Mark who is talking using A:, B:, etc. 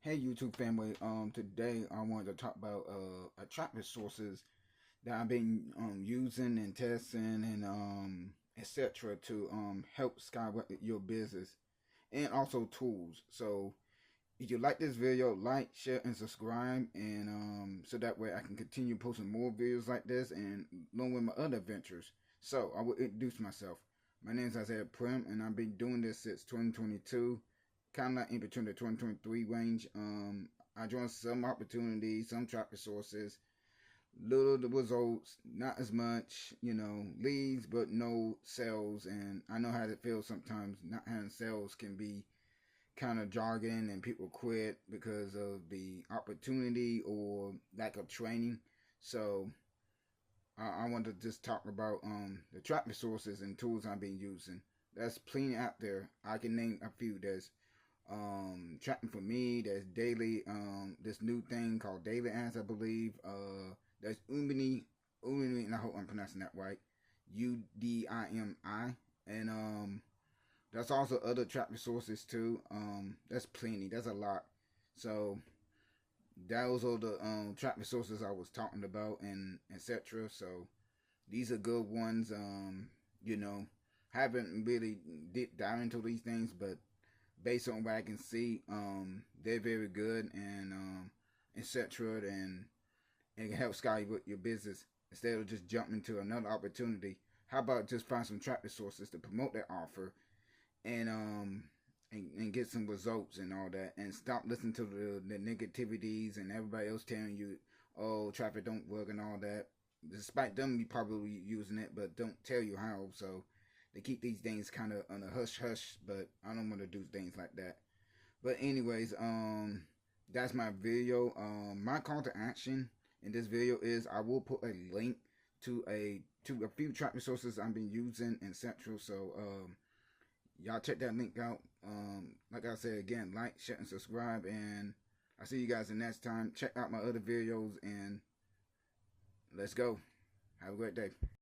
A: Hey YouTube family, today I wanted to talk about attractive sources that I've been using and testing and etc. to help skyrocket your business, and also tools. So if you like this video, like, share, and subscribe, and so that way I can continue posting more videos like this and along with my other ventures. So I will introduce myself. My name is Isaiah Prim, and I've been doing this since 2022, kind of in between the 2023 range. I joined some opportunities, some traffic sources, little the results, not as much, leads, but no sales. And I know how it feels sometimes. Not having sales can be kind of jargon, and people quit because of the opportunity or lack of training. So I want to just talk about the traffic sources and tools I've been using. There's plenty out there. I can name a few. There's tracking for me. There's daily this new thing called daily ads, I believe. There's Udimi, and I hope I'm pronouncing that right. UDIMI, and there's also other traffic sources too. That's plenty. That's a lot. So those are the traffic sources I was talking about, and etc. So these are good ones. You know, haven't really dipped down into these things, but based on what I can see, they're very good, and etc. And it can help skyrocket your business instead of just jumping to another opportunity. How about just find some traffic sources to promote that offer, and and get some results and all that, and stop listening to the negativities and everybody else telling you, oh, traffic don't work and all that. Despite them probably using it, but don't tell you how. So they keep these things kind of on a hush hush, but I don't want to do things like that. But anyways, that's my video. My call to action in this video is I will put a link to a few traffic sources I've been using, etc. So y'all check that link out. Like I said again, like, share, and subscribe, and I'll see you guys the next time. Check out my other videos, and let's go. Have a great day.